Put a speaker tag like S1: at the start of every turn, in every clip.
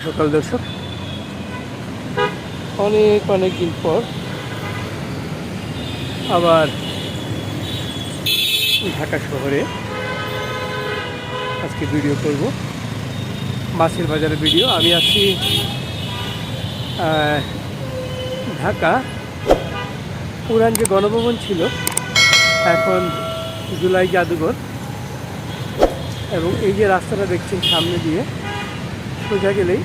S1: সকাল দর্শক, অনেক অনেক দিন পর আবার ঢাকা শহরে আজকে ভিডিও করব, মাছের বাজারের ভিডিও। আমি আছি ঢাকা পুরান যে গণভবন ছিল, এখন জুলাই জাদুঘর, এবং এই যে রাস্তাটা দেখছেন সামনে দিয়ে সোজা গেলেই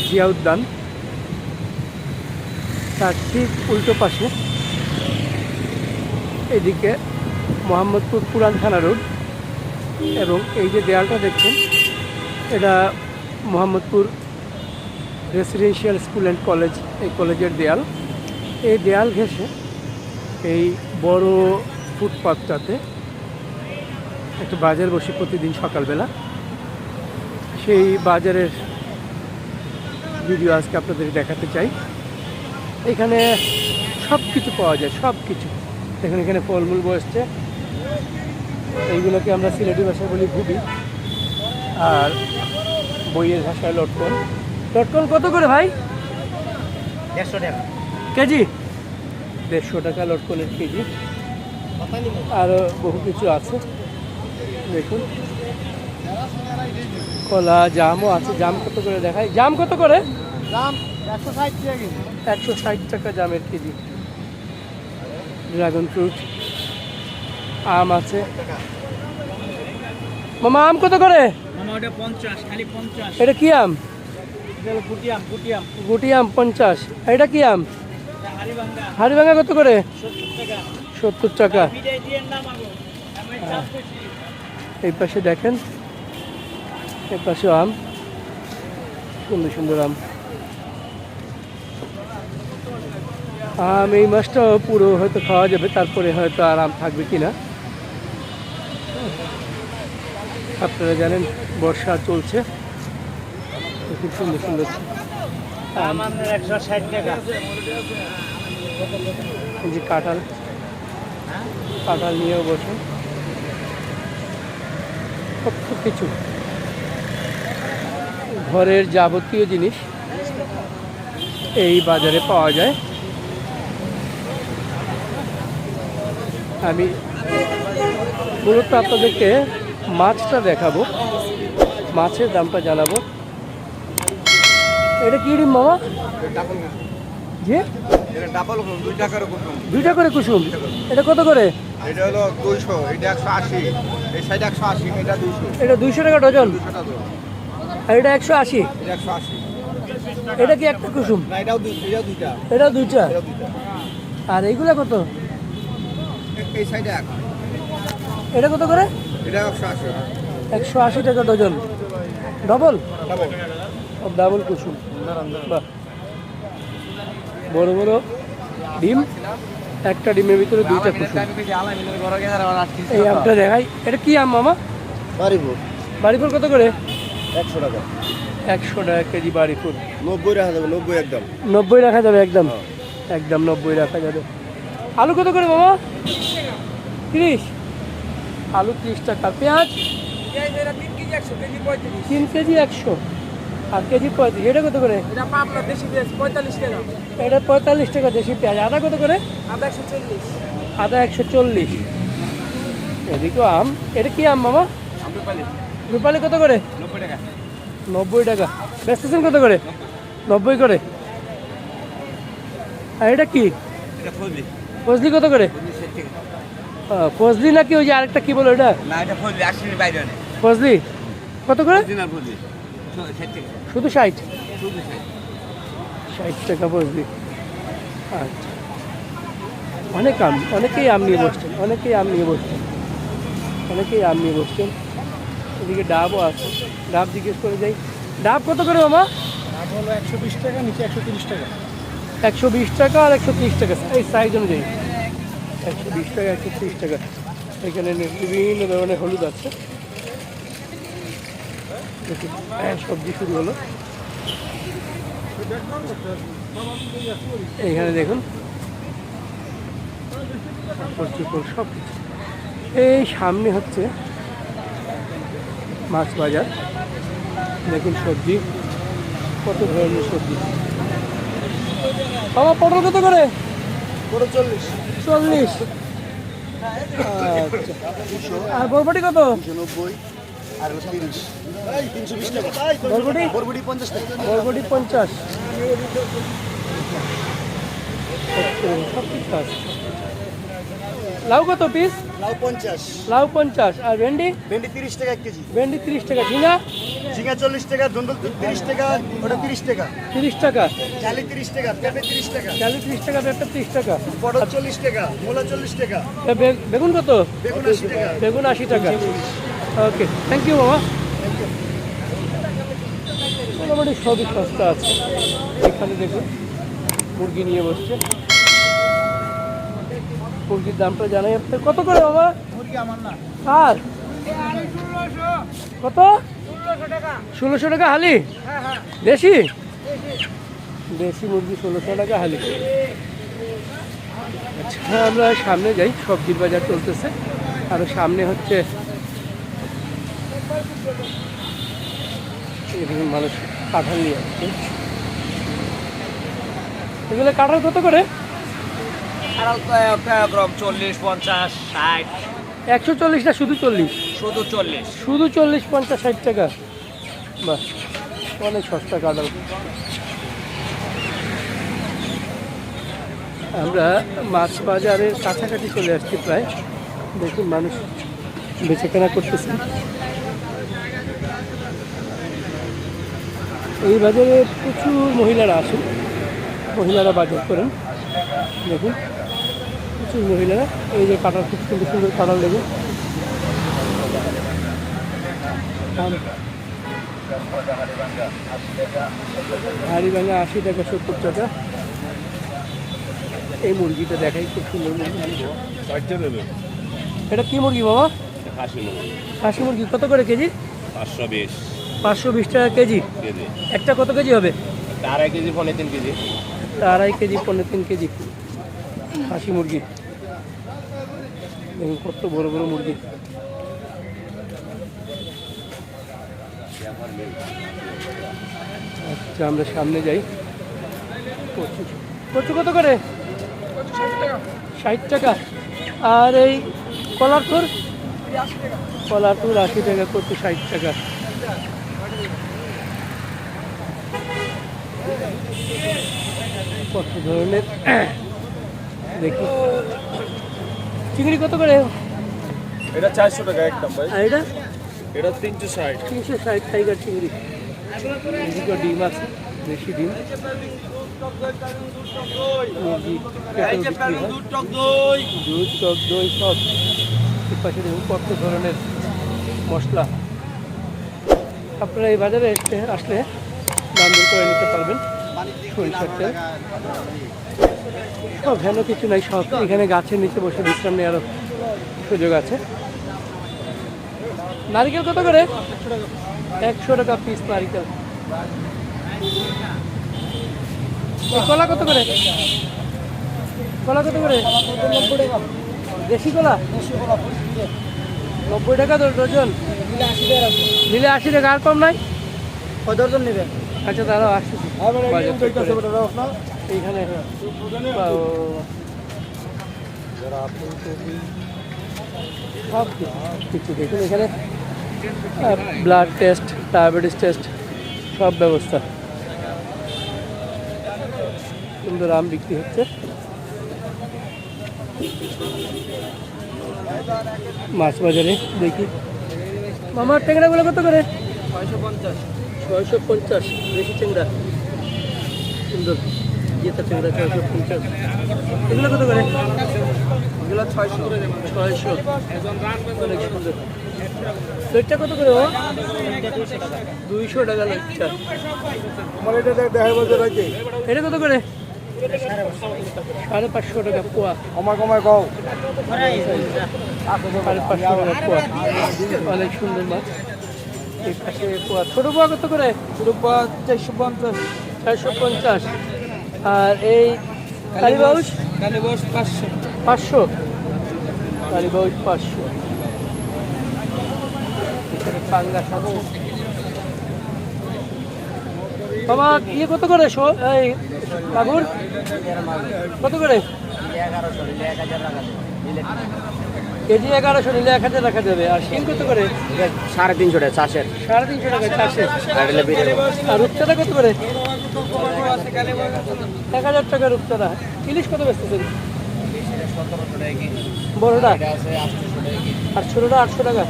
S1: জিয়া উদ্যান, তার ঠিক উল্টো পাশে এদিকে মোহাম্মদপুর পুরান থানা রোড, এবং এই যে দেয়ালটা দেখছেন এটা Mohammadpur residential school and college, এই কলেজের দেয়াল। এই দেয়াল ঘেঁষে এই বড় ফুটপাথটাতে একটা বাজার বসে প্রতিদিন সকালবেলা। সেই বাজারের ভিডিও আজকে আপনাদের দেখাতে চাই। এখানে সব কিছু পাওয়া যায়, সব কিছু। দেখুন এখানে ফলমূল বসছে, এইগুলোকে আমরা সিলেটি ভাষায় বলি ভুবি, আর বইয়ের ভাষায় লটকন। লটকন কত করে ভাই?
S2: 150 টাকা
S1: কেজি। 150 টাকা লটকনের কেজি। আরও বহু কিছু আছে, দেখুন কলা, জামও আছে। জাম কত করে দেখায়? জাম কত করে?
S2: দাম 160 টাকা কেজি।
S1: 160 টাকা জামের কেজি। ড্রাগন ফ্রুট, আম আছে। মামা আম কত করে?
S2: মামা ওটা 50, খালি 50।
S1: এটা কি আম?
S2: এটা হলো গুটি আম, গুটি আম।
S1: গুটি আম 50। এটা কি আম?
S2: এটা হাড়িভাঙ্গা
S1: হাড়িভাঙ্গা কত করে?
S2: 70 টাকা।
S1: 70 টাকা।
S2: বিদায় দিয়ে নাম আগো আমি চাপ কইছি।
S1: এই পাশে দেখেন, এই পাশে আম, সুন্দর সুন্দর আম। আম এই মাসটা পুরো হয়তো খাওয়া যাবে, তারপরে হয়তো আর আম থাকবে কিনা। আপনারা জানেন বর্ষা চলছে, খুব সুন্দর সুন্দর আম।
S2: আমাদের 160 টাকা।
S1: এই যে কাঁঠাল, কাঁঠাল নিয়েও বসে, কত কিছু ঘরের যাবতীয় জিনিস এই বাজারে পাওয়া যায়। আমি মূলত আপনাদেরকে মাছটা দেখাবো, মাছের দামটা জানাবো। এটা কি রে মামা? যে
S3: এটা ডাবল 2 টাকার কুসুম।
S1: 2 টাকা করে কুসুম। এটা কত করে?
S3: এটা হলো 200, এটা 180, এই সাইড 180, এটা 200।
S1: এটা 200 টাকা ডজন,
S3: 200 টাকা।
S1: আর এটা 180।
S3: এটা 180।
S1: এটা কি একটা কুসুম?
S3: না এটাও দুইটা।
S1: এটা দুইটা।
S3: এটাও দুইটা।
S1: আর এইগুলা কত?
S3: এই সাইডে এক।
S1: এটা কত করে?
S3: এটা 180।
S1: 180 টাকা ডজন। Double
S3: double.
S1: ডাবল কুসুম। বাহ, বড় বড় ডিম, একটা ডিমের ভিতরে 2টা কুসুম। এই আমটা দেখাই, এটা কি আম মামা?
S3: বাড়িপুর
S1: বাড়িপুর কত করে?
S3: 100 টাকা।
S1: 100 টাকা কেজি বাড়িপুর।
S3: 90 রাখা যাবে, 90 একদম।
S1: 90 রাখা যাবে একদম, একদম 90 রাখা যাবে। আলু কত করে মামা? 30। আলু 30 টাকা। পেঁয়াজ 3 কেজি 100, আর কেজি 35। এটা কত করে?
S2: এটা পাবনা দেশি পেঁয়াজ 45 টাকা।
S1: এটা 45 টাকা দেশি পেঁয়াজ। আদা কত করে?
S2: আদা 140।
S1: আদা 140। এদিকেও আম। এটা কি আম মামা?
S2: আমরুপালি
S1: রূপালি কত করে?
S2: 90 টাকা।
S1: 90 টাকা। বেচতেছেন কত করে? 90 করে। আর এটা কি?
S2: এটা ফজলি।
S1: ফজলি কত করে?
S2: 60 টাকা।
S1: ফজলি নাকি ওই যে আরেকটা কি বলো এটা?
S2: না এটা ফজলি 80 এর বাইরে নেই।
S1: ফজলি কত করে?
S2: অরিজিনাল ফজলি 60 টাকা।
S1: শুধু 60।
S2: শুধু 60।
S1: 60 টাকা ফজলি। আচ্ছা, অনেক আম, অনেকেই আম নিয়ে বসছেন, অনেকেই আম নিয়ে বসছেন, অনেকেই আম নিয়ে বসছেন। এদিকে ডাবও আছে, ডাব জিজ্ঞেস করে যাই। ডাব কত করে মামা?
S2: দাম হলো 120 টাকা, নিচে 130 টাকা।
S1: 120 টাকা আর 130 টাকা, এই সাইজ অনুযায়ী। 120 টাকা, 130 টাকা। এখানে বিভিন্ন ধরনের হলুদ আছে। দেখুন, সবজি শুরু হলো। এইখানে দেখুন সব কিছু। এই সামনে হচ্ছে মাছ বাজার। দেখুন সবজি, কত ধরনের সবজি। বাবা পটল কত করে?
S2: পুরো 40
S1: 40। আচ্ছা, আর বরবটি কত?
S3: 90 আর 30 320 টাকা
S1: বরবটি
S3: বরবটি 50 টাকা
S1: বরবটি 50। সব কিছু আছে। লাউ কত পিস?
S3: লাউ 50
S1: লাউ 50। আর ভেন্ডি?
S3: ভেন্ডি 30 টাকা 1 কেজি
S1: ভেন্ডি 30 টাকা। ঝিঙা?
S3: ঝিঙ্গা 40 টাকা ধুন্দুল 30 টাকা ওটা 30 টাকা
S1: 30 টাকা।
S3: জালি 30 টাকা পেঁপে 30 টাকা
S1: চালু 30 টাকা, পেঁপে 30 টাকা।
S3: পটল 40 টাকা মূলা 40 টাকা
S1: বেগুন কত?
S3: বেগুন 80 টাকা
S1: বেগুন 80 টাকা। ওকে, থ্যাংক ইউ বাবা। মোটামুটি সবই সস্তা আছে। এখানে দেখুন মুরগি নিয়ে বসছে। মুরগির দামটা জানাই আপনার। কত করে বাবা?
S2: মুরগি আমার না
S1: আর কত? 1600 টাকা হালি। দেশি দেশি মুরগি 1600 টাকা হালি। আচ্ছা, আমরা সামনে যাই। সবজির বাজার চলতেছে। আরো সামনে হচ্ছে এরকম মানুষ কাঁঠাল নিয়ে আসছে। এগুলো কাঁঠাল কত করে?
S2: আড়াল গ্রাম 40 50 60
S1: 140 না শুধু 40?
S2: শুধু 40
S1: শুধু 40, 50, 60 টাকা। বাহ, অনেক সস্তা কাঁঠাল। আমরা মাছ বাজারের কাছাকাছি চলে আসছি প্রায়। দেখুন মানুষ বেচাকেনা করতেছে। এই বাজারে প্রচুর মহিলারা আসেন, মহিলারা বাজার করেন। দেখুন প্রচুর মহিলারা। এই যে কাঁঠাল, খুব সুন্দর সুন্দর কাঁঠাল দেখুন। হাড়ি ভাঙা 80 টাকা 70 টাকা। এই মুরগিটা দেখাই, খুব সুন্দর মুরগি। এটা কি মুরগি বাবা? খাসি মুরগি। কত করে কেজি?
S4: 520
S1: 520 টাকা কেজি।
S4: কেজি
S1: একটা কত কেজি হবে?
S4: 2.5 কেজি 3.5 কেজি
S1: 2.5 কেজি 3.5 কেজি খাসি মুরগি। দেখুন কত বড় বড় মুরগি। আচ্ছা, আমরা সামনে যাই। কচু কচু কত করে? 60 টাকা। আর এই কলার থুর? কলার থুর 80 টাকা, কচু 60 টাকা। কত ধরনের দেখি। চিংড়ি কত করে?
S4: এটা 400 টাকা একদম ভাই।
S1: আর এটা
S4: এটা 360
S1: 360 টাইগার চিংড়ি। এদিকে ডিম আছে, দেশি ডিম। মুরগি পেটেও বিক্রি হয়। দুধ, টক দই সব। পাশে দেখুন কত ধরনের মশলা। আপনারা এই বাজারে আসলে দাম দর করে নিতে পারবেন। সরিষার তেল সব ভ্যানও কিছু নাই, সব এখানে গাছের নিচে বসে বিশ্রাম নেওয়ারও সুযোগ আছে। নারিকেল কত করে? 100 টাকা পিস নারিকেল। কলা কত করে? কলা কত করে? 90 টাকা। দেশি কলা 90 টাকা ডজন। নিলে 80 টাকা। আর কম নাই?
S2: কত দর্জন নেবেন?
S1: আচ্ছা, তারাও আসতেছে এইখানে। সব কিছু দেখুন এখানে। ব্লাড টেস্ট, ডায়াবেটিস টেস্ট, সব ব্যবস্থা। সুন্দর আম বিক্রি হচ্ছে। মাছ বাজারে দেখি। মামার ট্যাংরাগুলো কত করে? 650। দেশি ট্যাংরা সুন্দর। জেতা ট্যাংরা 650। এগুলো কত করে?
S2: এগুলো 600
S1: 600। অনেক সুন্দর। লইটটা কত করে? 200 টাকা লইটটা।
S3: আমার এটা দেখা বলতে রাখি
S1: এটা কত করে? 550 টাকা পোয়া।
S3: কমায় কও
S1: 550 টাকা পোয়া। অনেক সুন্দর মাছ। এই পাশে পোয়া। ছোট পোয়া কত করে?
S2: ছোট 450
S1: 450। আর এই কালীবাউস?
S2: কালীবাউস 500
S1: 500। কালীবাউস 500। এখানে পাঙ্গাস আছে। বাবা ইয়ে কত করে এই মাগুর কত করে? কেজি 1100 নিলে 1000 রাখা যাবে। আর শিম কত করে?
S2: 350 টাকা চাষের।
S1: 350 টাকা চাষে। আর রূপচাঁদা কত করে? 1000 টাকা রূপচাঁদা। ইলিশ কত বেচতেছেন? বড়টা 800 টাকা। 800 টাকা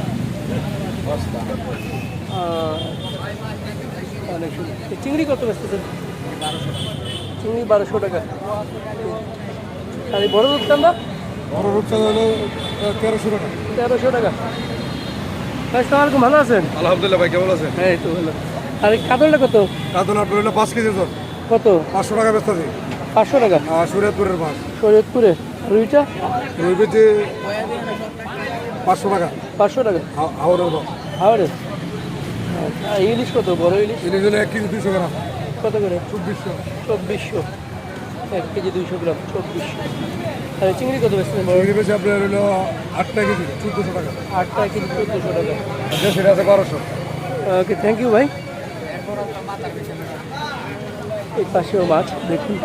S1: অনেক সুন্দর। চিংড়ি কত বেচতেছেন? চিংড়ি 1200 টাকা। আর এই বড় রূপচাঁদা?
S3: বড় রূপচাঁদা হলো 1300 টাকা।
S1: 1300 টাকা। ভাই আসসালামু আলাইকুম, ভালো আছেন?
S3: আলহামদুলিল্লাহ ভাই, কেমন আছেন?
S1: হ্যাঁ এই তো ভালো। আর এই কাতলটা কত?
S3: কাতল আপনার হলো 5 কেজি ওজন,
S1: কত?
S3: 500 টাকা বেচতেছি।
S1: 500 টাকা।
S3: আর শরীয়তপুরের মাছ,
S1: শরীয়তপুরে। রুইটা?
S3: রুই বেচে 500 টাকা।
S1: 500 টাকা।
S3: হাওড়ের মাছ।
S1: হাওড়ে। আর ইলিশ কত? বড় ইলিশ
S3: ইলিশ হলো 1 কেজি 200 গ্রাম,
S1: কত করে?
S3: 2400।
S1: 2400। 1 কেজি 200 গ্রাম 2400। আর এই চিংড়ি কত বেচছেন? বড়
S3: চিংড়ি বেচে আপনার হলো 8 কেজি 1400 টাকা।
S1: 8 টাকা কেজি 1400 টাকা।
S3: দেশের আছে 1200।
S1: ওকে, থ্যাংক ইউ ভাই। এই পাশেও মাছ দেখুন,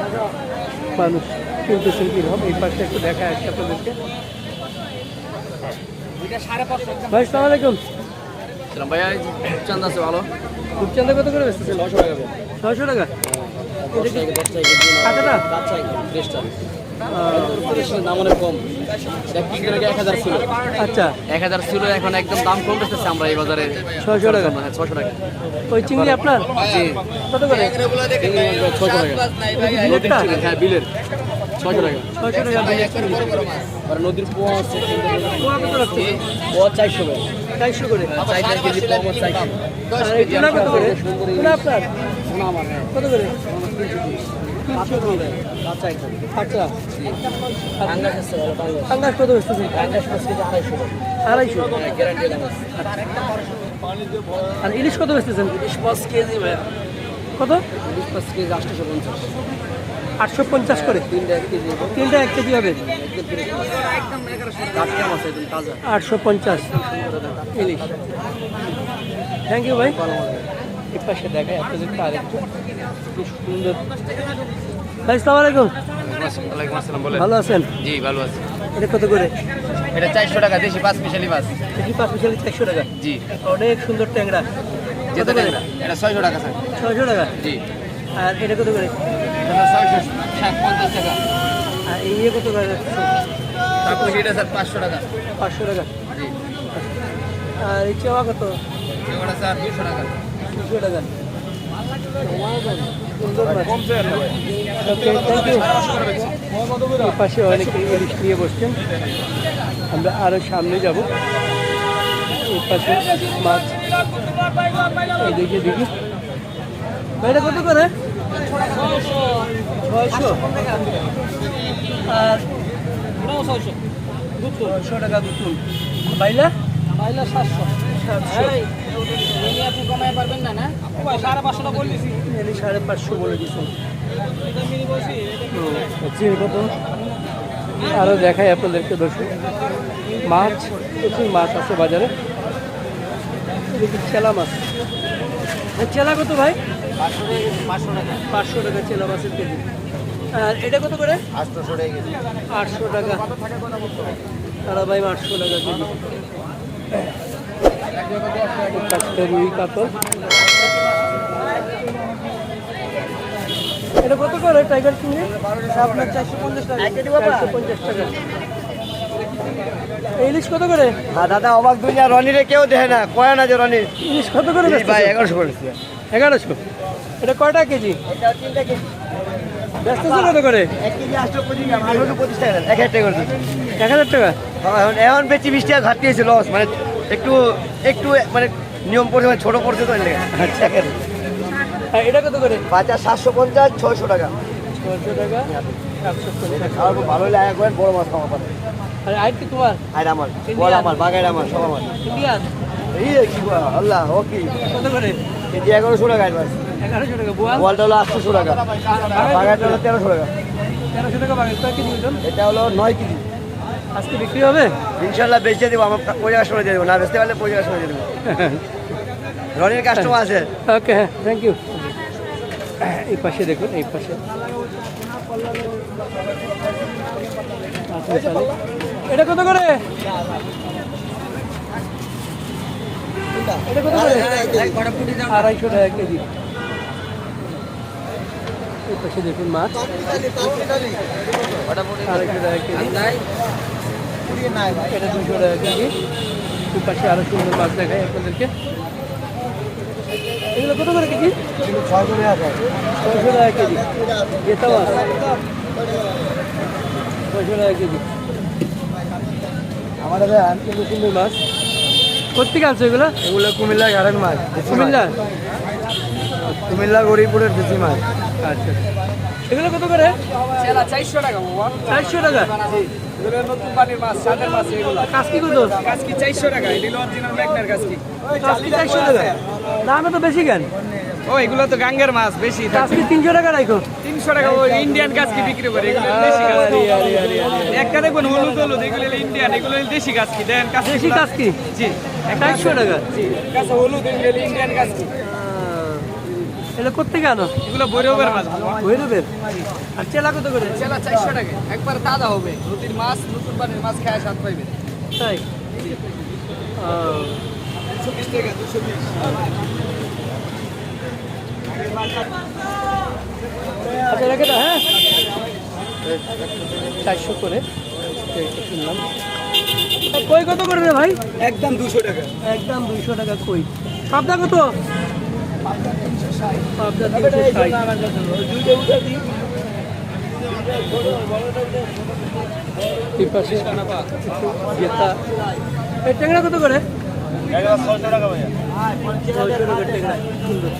S1: মানুষ কিনতেছেন কীরকম। এই পাশে একটু দেখা যাচ্ছে আপনাদেরকে। ভাই আসসালামু আলাইকুম।
S2: ভাইয়া চাঁদ আছে ভালো।
S1: রূপচাঁদা কত করে বেচতেছেন?
S2: 900 টাকা।
S1: 600 টাকা। কাঁচাটা?
S2: দাম অনেক কম। 1000 ছিল।
S1: আচ্ছা,
S2: 1000 ছিল, এখন একদম দাম কম বেচতেছে আমরা এই বাজারে।
S1: 600 টাকা।
S2: 600 টাকা।
S1: ওই চিংড়ি আপনার
S2: জি।
S1: কত করে?
S2: 600 টাকা।
S1: এটা কি বিলেটটা?
S2: হ্যাঁ বিলের 600 টাকা।
S1: 600 টাকা বিলেট চিংড়ি।
S2: আর নদীর পোয়া আছে।
S1: পোয়া কত রাখছে?
S2: পোয়া 400 টাকা।
S1: 400 করে।
S2: 4 কেজি পোয়া 400।
S1: আর এই টুনা কত করে? টুনা আপনার
S2: না আমার
S1: কত করে?
S2: 300 টাকা। কাঁচা একদম।
S1: আচ্ছা।
S2: পাঙ্গাস আছে ভালো পাঙ্গাস।
S1: পাঙ্গাস কত বেচতেছেন?
S2: পাঙ্গাস 5 কেজি 250 টাকা।
S1: 250।
S2: গ্যারান্টি দাম আছে।
S1: আর ইলিশ কত বেচতেছেন?
S2: 5 কেজি ভাইয়া।
S1: কত?
S2: 5 কেজি 850।
S1: 850 করে।
S2: 3 কেজি।
S1: তিনটা 1 কেজি হবে।
S2: টাটকা মাছ একদম তাজা।
S1: 850 ইলিশ। থ্যাংক ইউ ভাই। এই পাশে দেখায় আপনাদেরকে আরেকটু কি সুন্দর। ভাই আসসালামু আলাইকুম,
S2: ওয়ালাইকুম আসসালাম, বলেন।
S1: ভালো আছেন?
S2: জি ভালো আছে।
S1: এটা কত করে?
S2: এটা 400 টাকা দেশি 5 স্পেশালি মাছ।
S1: দেখি 5 পিস 400 টাকা।
S2: জি।
S1: অনেক সুন্দর ট্যাংরা।
S2: যেটা
S1: করে?
S2: এটা 600 টাকা স্যার।
S1: 600 টাকা।
S2: জি।
S1: আর এটা কত করে?
S2: এটা 650 টাকা।
S1: আর এই ইয়ে কত করে?
S2: তারপর এটা স্যার 500 টাকা।
S1: 500 টাকা।
S2: জি।
S1: আর এই চাওয়া কত?
S2: এটা স্যার 200 টাকা।
S1: 200 টাকা। সুন্দর মাছ। ওকে, থ্যাংক ইউ। এই পাশে অনেকে ইলিশ নিয়ে বসছেন। আমরা আরো সামনে যাব। এই পাশে মাছ। এই দেখি দেখি। ভাই এটা কত করে? 600। আর 600 টাকা দুপুর। বাইলা? বাইলা 700।
S2: আপনি কমায় পারবেন না? 550 বলে দিছি।
S1: 550 বলে দিচ্ছেন। কত? আরো দেখাই আপনাদেরকে দর্শক। মাছ, প্রচুর মাছ আছে বাজারে। চেলা মাছ। চেলা কত ভাই? 500 টাকা চেলা মাছের কেজি। আর এটা কত করে?
S3: 800 টাকা কেজি।
S1: 800 টাকা। তারা ভাই 800 টাকা কেজি। রুই কাতল। এটা কত করে টাইগার চিংড়ি? আপনার 450 টাকা। 450 টাকা। ইলিশ কত করে?
S2: হ্যাঁ দাদা, অবাক দুনিয়া। রনিরে কেউ দেখে না, কয় না যে রনি।
S1: ইলিশ কত করে?
S2: ভাই 1100 করেছে।
S1: 1100। এটা কয়টা কেজি?
S2: এটা 3 কেজি।
S1: বেচতেছে কত করে?
S2: 1 কেজি 825 গ্রাম, 825 টাকা। 1000 টাকা করে।
S1: 1000 টাকা।
S2: এখন বেশি 20 টাকা ঘাটতি হয়েছে, লস। মানে একটু মানে নিয়ম পড়ছে, মানে ছোট পড়ছে তো।
S1: আচ্ছা। আর এটা কত করে?
S2: বাজার 750, 600 টাকা।
S1: 600 টাকা। 750
S2: আর ভালো হলে আয়া করেন, বড় মাছ খাওয়া পারে।
S1: আর আইট কি তোমার?
S2: আর আমার বড়, আমার বাগাইর, আমার সব আমার।
S1: ইন্ডিয়ান
S2: এই কি বল, আল্লাহ ও কি
S1: কত করে?
S2: কেজি 1100 টাকা।
S1: 1100 টাকা। বোয়াল?
S2: বলটা হলো 800 টাকা। বাগাইটা হলো 1300 টাকা।
S1: 1300 টাকা বাগান। কয় কেজি ওজন?
S2: এটা হলো 9 কেজি।
S1: আজকে বিক্রি হবে?
S2: ইনশাল্লাহ বেচে দেবো। আমার 50 টাকা দিয়ে দেবো, না বেচতে পারলে 50 টাকা দিয়ে দেবো। রনির কাস্টমার আছে।
S1: ওকে, হ্যাঁ, থ্যাংক ইউ। এই পাশে দেখুন, এই পাশে এটা কত করে? এটা কত করে? 250 টাকা কেজি। এই পাশে দেখুন মাছ 250 টাকা কেজি, এটা 200 টাকা কেজি। এই পাশে আরো সুন্দর মাছ দেখায় আপনাদেরকে। এগুলো কত করে কেজি? 600 টাকা কেজি। গেতা মাছ 600 টাকা কেজি। আমাদের সুন্দর সুন্দর মাছ কোথেকে আনছো এগুলো?
S2: এগুলো কুমিল্লা ঘাটের মাছ,
S1: কুমিল্লা?
S2: কুমিল্লা গরিপুরের দেশি মাছ।
S1: আচ্ছা, এগুলো কত করে?
S5: 400 টাকা বাবা।
S1: 400 টাকা।
S5: এগুলো নতুন পানির মাছ, সাদের মাছ এগুলো।
S1: কাসকি কত?
S5: কাজকি 400 টাকা, এগুলো অরিজিনাল ম্যাগনার কাজকি।
S1: কাসকি 400 টাকা, দামে তো বেশি কেন?
S5: ও এগুলো তো গাঙ্গের মাছ, বেশি থাকে।
S1: কাসকি 300 টাকা রাখো।
S5: 300 টাকা ওই ইন্ডিয়ান কাজকি বিক্রি করে, এগুলো দেশি কাজকি। একটা দেখুন হলুদ হলুদ, এগুলো ইন্ডিয়ান, এগুলো দেশি কাজকি। দেন কাজকি,
S1: দেশি কাসকি
S5: জি
S1: 400 টাকা।
S5: জি, কাছে হলুদ, এগুলো ইন্ডিয়ান কাজকি।
S1: এটা কোথেকে আনো?
S5: এগুলো বৈরবের মাছ বাবা।
S1: ভৈরবের। আর চেলা কত করে?
S5: চেলা 400 টাকা, একবার তাজা হবে। নদীর মাছ, নতুন পানির মাছ খায় স্বাদ পাইবে।
S1: তাই?
S5: 220 টাকা, 220।
S1: আচ্ছা, রেখে দাও। হ্যাঁ, 400 করে এইটা শুনলাম। কই কত করে রে ভাই?
S5: একদম 200 টাকা।
S1: একদম 200 টাকা কই। পাবদা কত? পাবদা 360। এই পাশে গেতা। এই ট্যাংরা কত করে?
S4: 600 টাকা ভাইয়া।
S1: 600 টাকা ট্যাংরা, সুন্দর।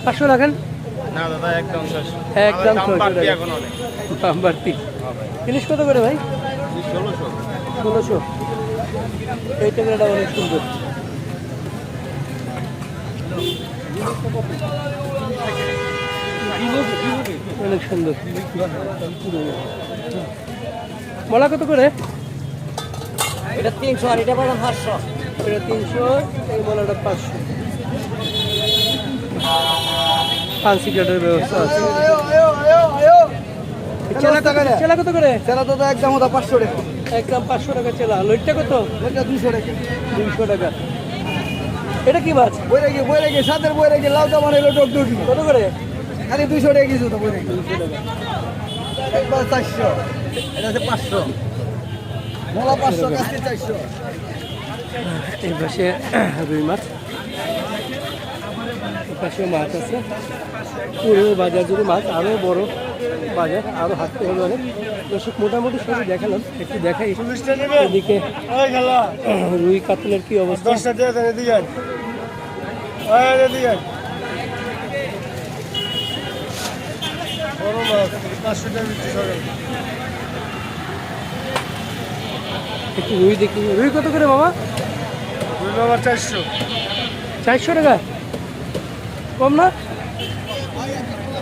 S1: 500 রাখেন।
S4: না দাদা একদম 600।
S1: একদম
S4: দাম
S1: 600
S4: বাড়তি
S1: টাকা।
S4: এখন অনেক।
S1: দাম বাড়তি। ইলিশ কত করে ভাই?
S4: 1600।
S1: 1600। এই ট্যাংরাটা অনেক সুন্দর। অনেক সুন্দর। মলা কত করে?
S2: এটা 300 আর এটা পাবেন 500।
S1: এটা 300, এই মলাটা 500। ফান্সি কাটের ব্যবস্থা আছে। চেলা কত করে?
S2: সেটা তো একদম ওটা 500 টাকা।
S1: একদম 500 টাকা চেলা। লইটটা কত?
S2: এটা 200 টাকা।
S1: 200 টাকা। এটা কি মাছ?
S2: বই রেখে সাদের বই রেখে লাউটা বানাইলো টক টকি।
S1: কত করে?
S2: খালি 200 টাকা কিছু তো বই রেখে।
S1: 200 টাকা।
S2: একবার 400, এটা হচ্ছে 500। মোলা 500, কাছে 400।
S1: এই পাশে রুই মাছ, এই পাশে মাছ আছে। পুরো বাজার জুড়ে মাছ, আরও বড় বাজার, আরও হাঁটতে হবে অনেক। দর্শক মোটামুটি সবই দেখালাম, একটু দেখাই এদিকে রুই কাতলের কি অবস্থা। একটু রুই দেখি। রুই কত করে বাবা?
S3: 400।
S1: 400 টাকা। কম না?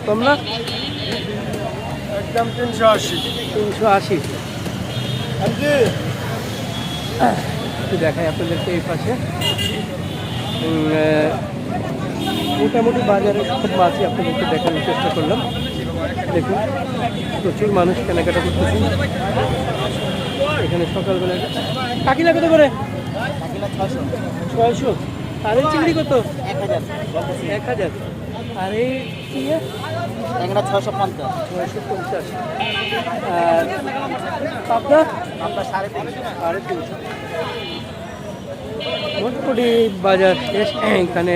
S1: কম না?
S3: একদম 380।
S1: 380। একটু দেখাই আপনাদেরকে এই পাশে। মোটামুটি বাজারে সব মাছই আপনাদেরকে দেখানোর চেষ্টা করলাম। দেখুন, প্রচুর মানুষ কেনাকাটা করতেছে এখানে সকালবেলা। কাকিলা কত করে? 600। আর এই চিংড়ি কত? 1000। আর এই চিংড়ি?
S2: 650।
S1: 650। আর পাবদা? 350। মোটামুটি বাজার শেষ। এখানে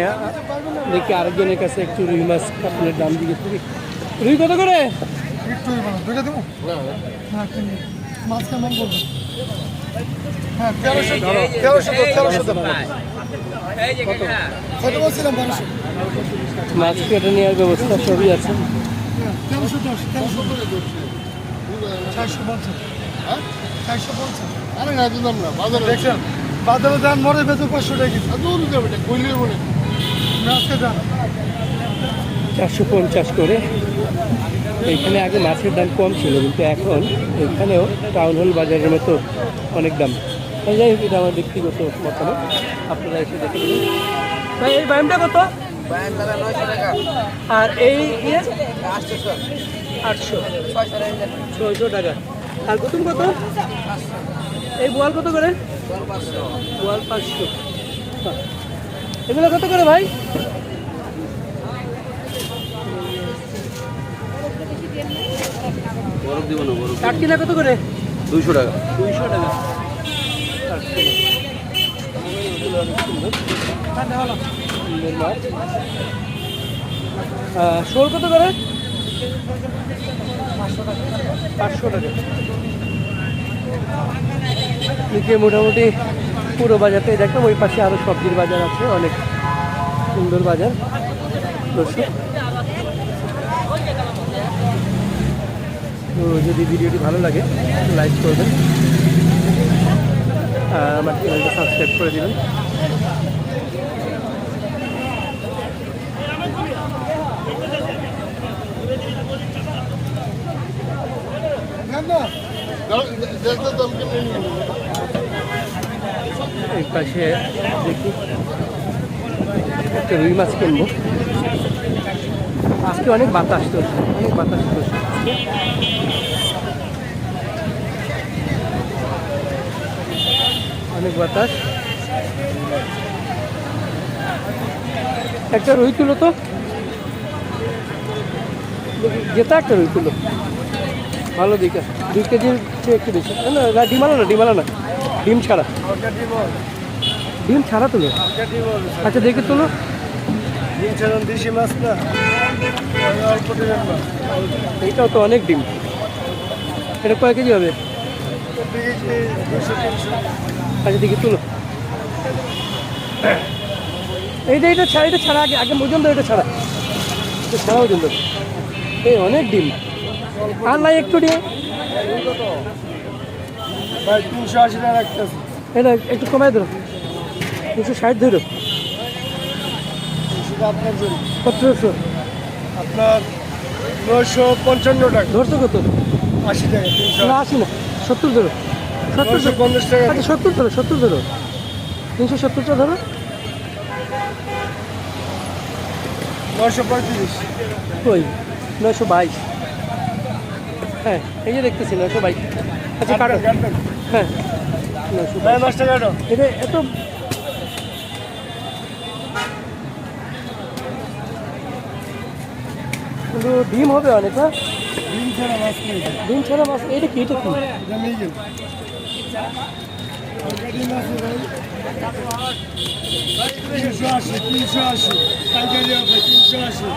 S1: দেখি আরেকজনের কাছে একটু রুই মাছ কাতলের দাম জিজ্ঞেস করি। রুই কত করে? মাছ কেটে নেওয়ার ব্যবস্থা সবই আছে। 450 করে। এইখানে আগে মাছের দাম কম ছিল, কিন্তু এখন এখানেও টাউন হল বাজারের মতো অনেক দাম। যাই হোক, এটা আমার ব্যক্তিগত মতামত, আপনারা এসে দেখে নেবেন। ভাই এই ব্যায়ামটা কত? আর এই ইয়ে 800, 600 টাকা। আর গুতুম কত? এই বোয়াল কত করে? বোয়াল 500। এগুলো কত করে ভাই?
S2: বরফ দিব না, বরফ
S1: কাটকিনা কত করে?
S2: 200 টাকা।
S1: 200 টাকা। কাটকিনা। এগুলো অনেক সুন্দর। সুন্দর মাছ। শোল কত করে? 500 টাকা। নিচে মোটামুটি পুরো বাজারটাই দেখলাম। ওই পাশে আরও সবজির বাজার আছে, অনেক সুন্দর বাজার। দর্শক, তো যদি ভিডিওটি ভালো লাগে লাইক করবেন, আমার চ্যানেলটা সাবস্ক্রাইব করে দেবেন। এই পাশে দেখি একটা রুই মাছ কিনবো। আজকে অনেক বাতাস চলছে, অনেক বাতাস চলছে। অনেক বাতাস। একটা রুই তুলো তো, যেটা একটা রুই তুলো ভালো দিকে, 2 কেজির চেয়ে একটু বেশি। না ডিমালা না, ডিমালা না, ডিম ছাড়া, ডিম ছাড়া তুলো। আচ্ছা দেখে তুলো।
S4: ডিম ছাড়া দেশি মাছ না, অল্প ডিমের মাছ।
S1: এইটাও তো অনেক ডিম। এটা কয় কেজি হবে?
S4: 200-300।
S1: আচ্ছা দেখি তুলো। এইটা ছাড়া, এটা ছাড়া আগে আগে ওজন দাও, এটা ছাড়া, এটা ছাড়া ওজন দাও। এই অনেক ডিম। আর নাই একটু ডিম,
S4: ভাই 380 টাকা রাখতেছি।
S1: এটা একটু কমাই ধরো, 260 ধরো।
S4: সেটা আপনার জন্য।
S1: 1700
S4: আপনার 955 টাকা।
S1: ধরছো কত?
S4: 80 টাকা। 300।
S1: না 80 না, 70 ধরো, 70 ধরো।
S4: 950 টাকা।
S1: আচ্ছা 70 ধরো, 70 ধরো, 370টা ধরো।
S4: 935।
S1: কই 922। হ্যাঁ এই যে দেখতেছি 922। আচ্ছা কাটো।
S4: কাটবেন।
S1: হ্যাঁ 922।
S4: ভাই 10 টাকা দাও।
S1: এটা এত কিন্তু ডিম হবে অনেক। হ্যাঁ
S4: ডিম ছাড়া মাছ নেই।
S1: ডিম ছাড়া মাছ। এটা কি? এটা কি?
S4: এটা মিগেল। ডিম আছে ভাই। 380, 380। পাইকারি আছে 380।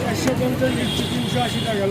S4: 150 দিচ্ছি 380 টাকা।